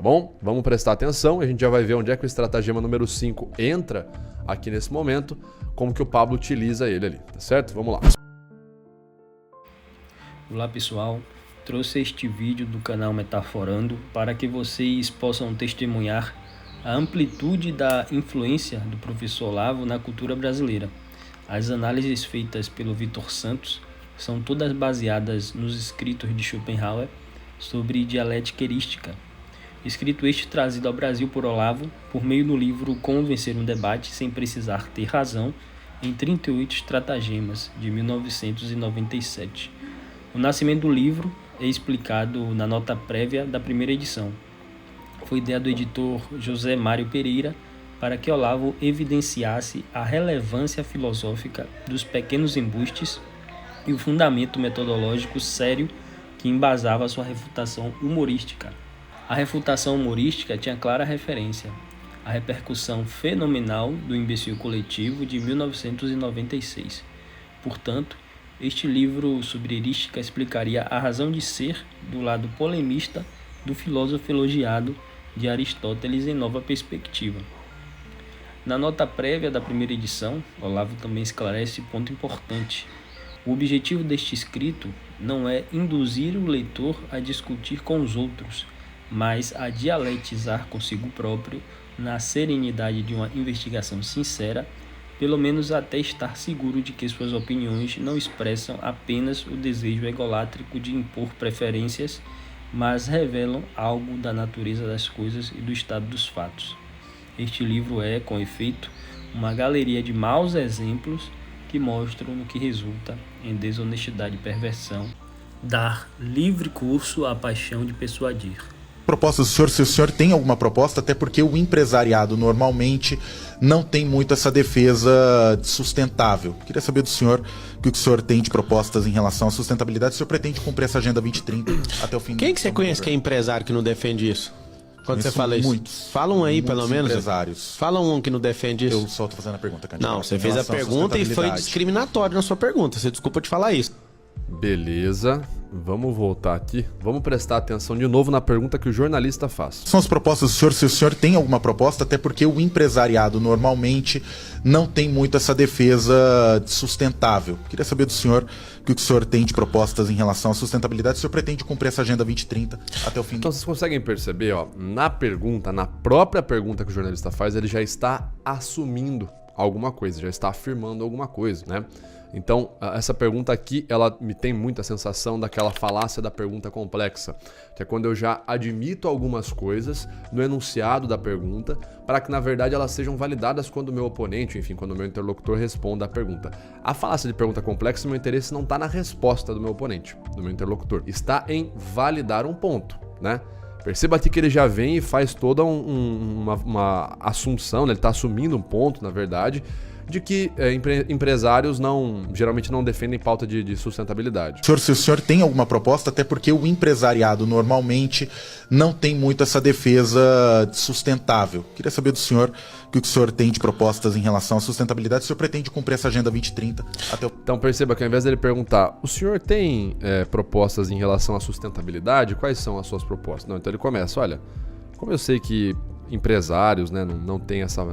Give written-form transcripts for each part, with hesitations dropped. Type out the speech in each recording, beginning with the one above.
Tá bom? Vamos prestar atenção, a gente já vai ver onde é que o estratagema número 5 entra aqui nesse momento, como que o Pablo utiliza ele ali, tá certo? Vamos lá. Olá pessoal, trouxe este vídeo do canal Metaforando para que vocês possam testemunhar a amplitude da influência do professor Olavo na cultura brasileira. As análises feitas pelo Vitor Santos são todas baseadas nos escritos de Schopenhauer sobre dialética erística, escrito este trazido ao Brasil por Olavo por meio do livro Como Vencer um Debate Sem Precisar Ter Razão, em 38 Estratagemas, de 1997. O nascimento do livro é explicado na nota prévia da primeira edição. Foi ideia do editor José Mário Pereira para que Olavo evidenciasse a relevância filosófica dos pequenos embustes e o fundamento metodológico sério que embasava sua refutação humorística. A refutação humorística tinha clara referência à repercussão fenomenal do imbecil coletivo de 1996. Portanto, este livro sobre erística explicaria a razão de ser do lado polemista do filósofo elogiado de Aristóteles em nova perspectiva. Na nota prévia da primeira edição, Olavo também esclarece ponto importante. O objetivo deste escrito não é induzir o leitor a discutir com os outros, mas a dialetizar consigo próprio na serenidade de uma investigação sincera, pelo menos até estar seguro de que suas opiniões não expressam apenas o desejo egolátrico de impor preferências, mas revelam algo da natureza das coisas e do estado dos fatos. Este livro é, com efeito, uma galeria de maus exemplos que mostram no que resulta em desonestidade e perversão, dar livre curso à paixão de persuadir. Propostas do senhor, se o senhor tem alguma proposta, até porque o empresariado normalmente não tem muito essa defesa sustentável. Queria saber do senhor o que o senhor tem de propostas em relação à sustentabilidade, se o senhor pretende cumprir essa Agenda 2030 até o fim do Quem que você conhece que é empresário que não defende isso? Quando você fala isso? Muitos. Fala um aí, pelo menos. Empresários. Fala um que não defende isso. Eu só estou fazendo a pergunta, candidato. Não, você fez a pergunta e foi discriminatório na sua pergunta. Você desculpa te falar isso. Beleza, vamos voltar aqui. Vamos prestar atenção de novo na pergunta que o jornalista faz. São as propostas do senhor, se o senhor tem alguma proposta, até porque o empresariado normalmente não tem muito essa defesa sustentável. Queria saber do senhor o que o senhor tem de propostas em relação à sustentabilidade, se o senhor pretende cumprir essa Agenda 2030 até o fim. Então vocês conseguem perceber, ó, na pergunta, na própria pergunta que o jornalista faz, ele já está assumindo alguma coisa, já está afirmando alguma coisa, né? Então, essa pergunta aqui, ela me tem muita sensação daquela falácia da pergunta complexa, que é quando eu já admito algumas coisas no enunciado da pergunta, para que, na verdade, elas sejam validadas quando o meu oponente, enfim, quando o meu interlocutor responda a pergunta. A falácia de pergunta complexa, meu interesse não está na resposta do meu oponente, do meu interlocutor, está em validar um ponto, né? Perceba aqui que ele já vem e faz toda uma assunção, né? Ele está assumindo um ponto, na verdade, de que empresários geralmente não defendem pauta de sustentabilidade. Senhor, se o senhor tem alguma proposta, até porque o empresariado normalmente não tem muito essa defesa sustentável. Queria saber do senhor o que o senhor tem de propostas em relação à sustentabilidade, se o senhor pretende cumprir essa Agenda 2030 até o... Então perceba que ao invés dele perguntar, o senhor tem propostas em relação à sustentabilidade? Quais são as suas propostas? Não, então ele começa, olha, como eu sei que empresários, né,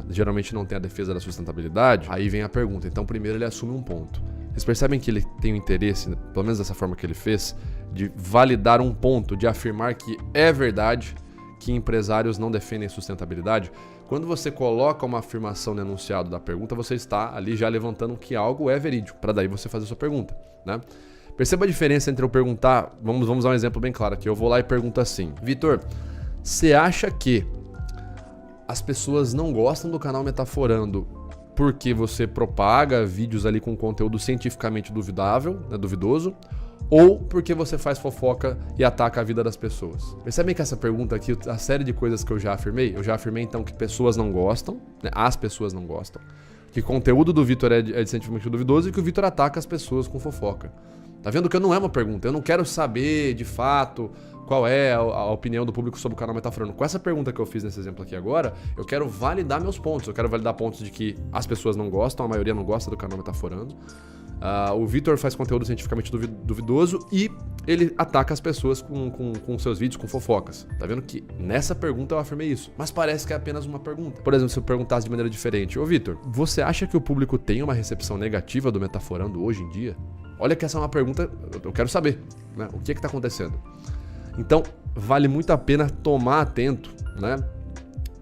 geralmente não tem a defesa da sustentabilidade, aí vem a pergunta. Então primeiro ele assume um ponto. Vocês percebem que ele tem o interesse, pelo menos dessa forma que ele fez, de validar um ponto, de afirmar que é verdade que empresários não defendem sustentabilidade? Quando você coloca uma afirmação no enunciado da pergunta, você está ali já levantando que algo é verídico, para daí você fazer a sua pergunta, né? Perceba a diferença entre eu perguntar, vamos usar um exemplo bem claro aqui, eu vou lá e pergunto assim, Vitor, você acha que as pessoas não gostam do canal Metaforando porque você propaga vídeos ali com conteúdo cientificamente duvidável, né, duvidoso, ou porque você faz fofoca e ataca a vida das pessoas? Percebem que essa pergunta aqui, a série de coisas que eu já afirmei então que pessoas não gostam, né, as pessoas não gostam, que conteúdo do Vitor é de cientificamente duvidoso e que o Vitor ataca as pessoas com fofoca. Tá vendo que não é uma pergunta, eu não quero saber de fato qual é a opinião do público sobre o canal Metaforando. Com essa pergunta que eu fiz nesse exemplo aqui agora, eu quero validar meus pontos. Eu quero validar pontos de que as pessoas não gostam, a maioria não gosta do canal Metaforando. O Vitor faz conteúdo cientificamente duvidoso e ele ataca as pessoas com seus vídeos, com fofocas. Tá vendo que nessa pergunta eu afirmei isso, mas parece que é apenas uma pergunta. Por exemplo, se eu perguntasse de maneira diferente: ô Vitor, você acha que o público tem uma recepção negativa do Metaforando hoje em dia? Olha que essa é uma pergunta, eu quero saber, né? O que está acontecendo? Então, vale muito a pena tomar atento, né?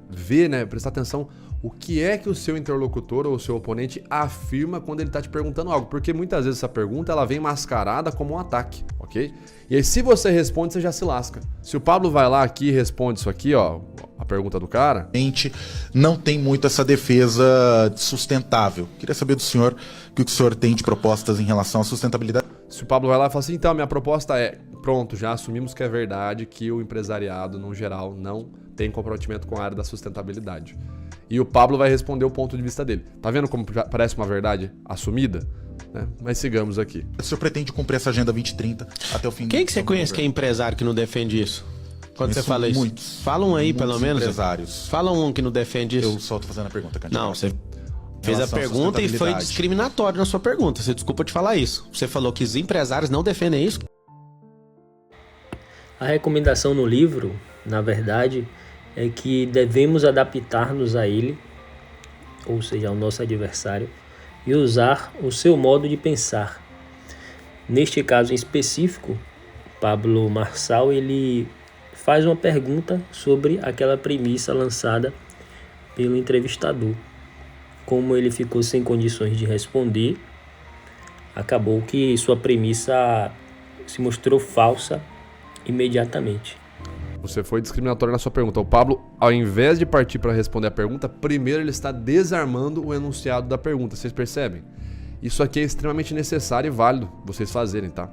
Ver, né? Prestar atenção o que é que o seu interlocutor ou o seu oponente afirma quando ele está te perguntando algo. Porque muitas vezes essa pergunta ela vem mascarada como um ataque, ok? E aí se você responde, você já se lasca. Se o Pablo vai lá aqui e responde isso aqui, ó, a pergunta do cara... Não tem muito essa defesa sustentável. Queria saber do senhor o que o senhor tem de propostas em relação à sustentabilidade. Se o Pablo vai lá e fala assim, então, minha proposta é... Pronto, já assumimos que é verdade que o empresariado, no geral, não tem comprometimento com a área da sustentabilidade. E o Pablo vai responder o ponto de vista dele. Tá vendo como parece uma verdade assumida? Né? Mas sigamos aqui. O senhor pretende cumprir essa Agenda 2030 até o fim do Quem que você conhece que é empresário que não defende isso? Quando você fala isso? Muitos. Fala um aí, pelo menos. Empresários. Fala um que não defende isso. Eu só tô fazendo a pergunta, candidato. Não, você fez a pergunta e foi discriminatório na sua pergunta. Você desculpa te falar isso. Você falou que os empresários não defendem isso. A recomendação no livro, na verdade, é que devemos adaptar-nos a ele, ou seja, ao nosso adversário, e usar o seu modo de pensar. Neste caso em específico, Pablo Marçal ele faz uma pergunta sobre aquela premissa lançada pelo entrevistador. Como ele ficou sem condições de responder, acabou que sua premissa se mostrou falsa imediatamente. Você foi discriminatório na sua pergunta. O Pablo, ao invés de partir para responder a pergunta, primeiro ele está desarmando o enunciado da pergunta. Vocês percebem? Isso aqui é extremamente necessário e válido vocês fazerem, tá?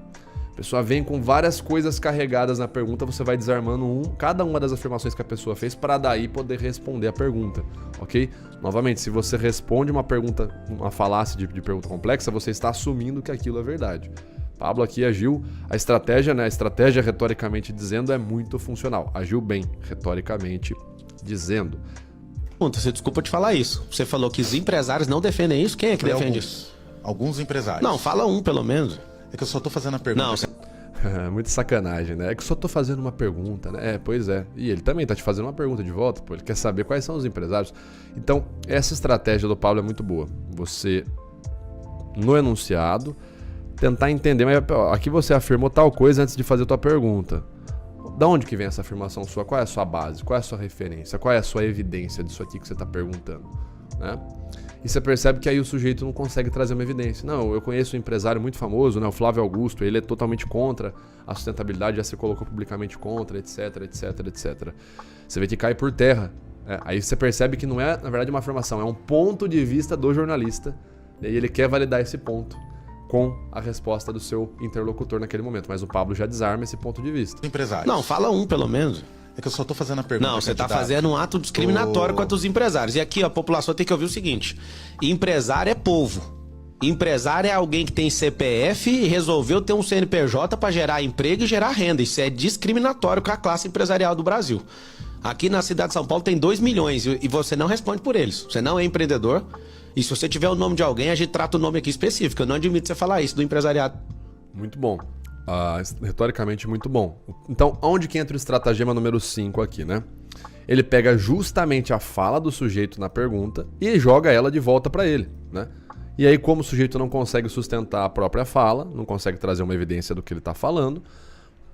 A pessoa vem com várias coisas carregadas na pergunta, você vai desarmando cada uma das afirmações que a pessoa fez para daí poder responder a pergunta, ok? Novamente, se você responde uma pergunta, uma falácia de pergunta complexa, você está assumindo que aquilo é verdade. Pablo aqui agiu, a estratégia, né? A estratégia retoricamente dizendo é muito funcional. Agiu bem, retoricamente dizendo. Você desculpa te falar isso. Você falou que os empresários não defendem isso. Quem é que defende isso? Alguns empresários. Não, fala um pelo menos. É que eu só tô fazendo a pergunta. Não, muito sacanagem, né? É que eu só tô fazendo uma pergunta, né? Pois é. E ele também tá te fazendo uma pergunta de volta, pô. Ele quer saber quais são os empresários. Então, essa estratégia do Pablo é muito boa. Você, no enunciado, tentar entender, mas aqui você afirmou tal coisa antes de fazer a tua pergunta. Da onde que vem essa afirmação sua? Qual é a sua base? Qual é a sua referência? Qual é a sua evidência disso aqui que você está perguntando? Né? E você percebe que aí o sujeito não consegue trazer uma evidência. Não, eu conheço um empresário muito famoso, né, o Flávio Augusto, ele é totalmente contra a sustentabilidade, já se colocou publicamente contra, etc, etc, etc. Você vê que cai por terra. Aí você percebe que não é, na verdade, uma afirmação, é um ponto de vista do jornalista, e ele quer validar esse ponto com a resposta do seu interlocutor naquele momento. Mas o Pablo já desarma esse ponto de vista. Empresários. Não, fala um pelo menos. É que eu só tô fazendo a pergunta. Não, você tá fazendo um ato discriminatório contra os empresários. E aqui a população tem que ouvir o seguinte: empresário é povo. Empresário é alguém que tem CPF e resolveu ter um CNPJ para gerar emprego e gerar renda. Isso é discriminatório com a classe empresarial do Brasil. Aqui na cidade de São Paulo tem 2 milhões e você não responde por eles. Você não é empreendedor. E se você tiver o nome de alguém, a gente trata o nome aqui específico. Eu não admito você falar isso do empresariado. Muito bom. Retoricamente muito bom. Então, onde que entra o estratagema número 5 aqui, né? Ele pega justamente a fala do sujeito na pergunta e joga ela de volta para ele, né? E aí, como o sujeito não consegue sustentar a própria fala, não consegue trazer uma evidência do que ele está falando,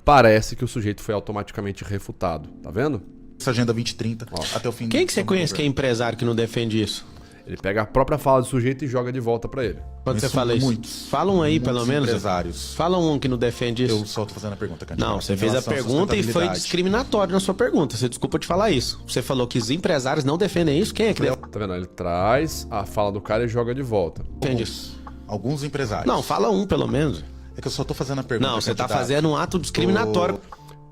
parece que o sujeito foi automaticamente refutado. Tá vendo? Essa Agenda 2030 até o fim. Quem que você conhece que é empresário que não defende isso? Ele pega a própria fala do sujeito e joga de volta para ele. Quando você fala isso? Muitos. Fala um aí, pelo menos. Empresários. Fala um que não defende isso. Eu só tô fazendo a pergunta, candidato. Não, você fez a pergunta e foi discriminatório na sua pergunta. Você desculpa te falar isso. Você falou que os empresários não defendem isso. Quem é que defende? Tá vendo? Ele traz a fala do cara e joga de volta. Defende isso. Alguns empresários. Não, fala um pelo menos. É que eu só tô fazendo a pergunta. Não, você tá fazendo um ato discriminatório.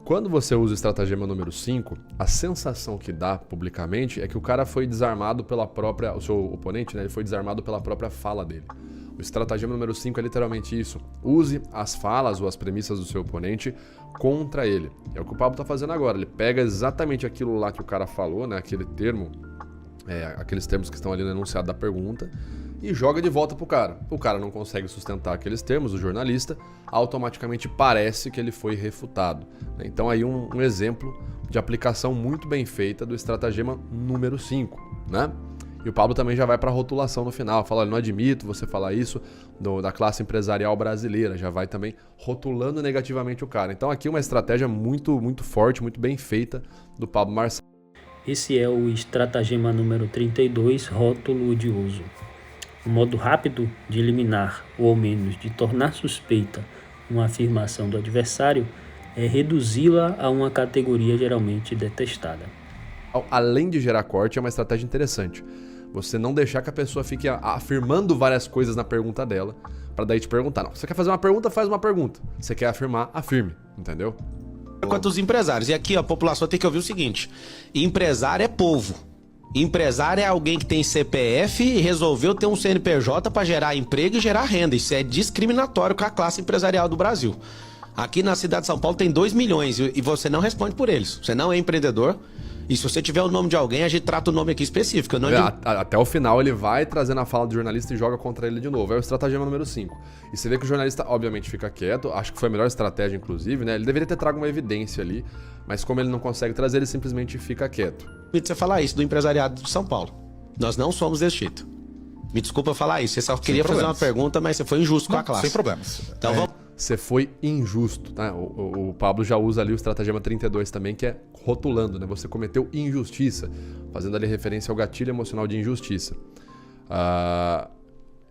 Quando você usa o estratagema número 5, a sensação que dá publicamente é que o cara foi desarmado pela própria... O seu oponente, né? Ele foi desarmado pela própria fala dele. O estratagema número 5 é literalmente isso. Use as falas ou as premissas do seu oponente contra ele. É o que o Pablo tá fazendo agora. Ele pega exatamente aquilo lá que o cara falou, né? Aquele termo, aqueles termos que estão ali no enunciado da pergunta, e joga de volta pro cara. O cara não consegue sustentar aqueles termos, o jornalista, automaticamente parece que ele foi refutado. Então aí um exemplo de aplicação muito bem feita do estratagema número 5, né? E o Pablo também já vai para a rotulação no final, fala, olha, não admito você falar isso da classe empresarial brasileira, já vai também rotulando negativamente o cara. Então aqui uma estratégia muito, muito forte, muito bem feita do Pablo Marçal. Esse é o estratagema número 32, rótulo odioso. Um modo rápido de eliminar, ou ao menos de tornar suspeita, uma afirmação do adversário é reduzi-la a uma categoria geralmente detestada. Além de gerar corte, é uma estratégia interessante. Você não deixar que a pessoa fique afirmando várias coisas na pergunta dela, para daí te perguntar. Não, você quer fazer uma pergunta, faz uma pergunta. Você quer afirmar, afirme, entendeu? Quanto os empresários. E aqui a população tem que ouvir o seguinte: empresário é povo. Empresário é alguém que tem CPF e resolveu ter um CNPJ para gerar emprego e gerar renda. Isso é discriminatório com a classe empresarial do Brasil. Aqui na cidade de São Paulo tem 2 milhões e você não responde por eles. Você não é empreendedor. E se você tiver o nome de alguém, a gente trata o nome aqui específico. Até o final ele vai trazendo a fala do jornalista e joga contra ele de novo. É o estratagema número 5. E você vê que o jornalista, obviamente, fica quieto. Acho que foi a melhor estratégia, inclusive, né? Ele deveria ter trago uma evidência ali, mas como ele não consegue trazer, ele simplesmente fica quieto. Você falar isso do empresariado de São Paulo. Nós não somos desse jeito. Me desculpa falar isso. Você só queria fazer uma pergunta, mas você foi injusto com a classe. Sem problemas. Então vamos... Você foi injusto, tá? O Pablo já usa ali o estratagema 32 também, que é rotulando, né? Você cometeu injustiça, fazendo ali referência ao gatilho emocional de injustiça.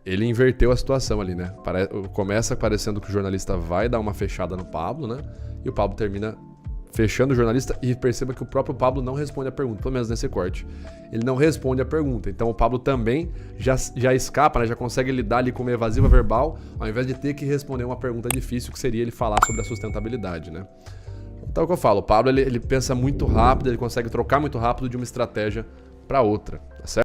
Ele inverteu a situação ali, né? Começa parecendo que o jornalista vai dar uma fechada no Pablo, né? E o Pablo termina fechando o jornalista e perceba que o próprio Pablo não responde a pergunta, pelo menos nesse corte. Ele não responde a pergunta. Então o Pablo também já escapa, né? Já consegue lidar ali com uma evasiva verbal, ao invés de ter que responder uma pergunta difícil, que seria ele falar sobre a sustentabilidade, né? Então é o que eu falo, o Pablo ele pensa muito rápido, ele consegue trocar muito rápido de uma estratégia para outra, tá certo?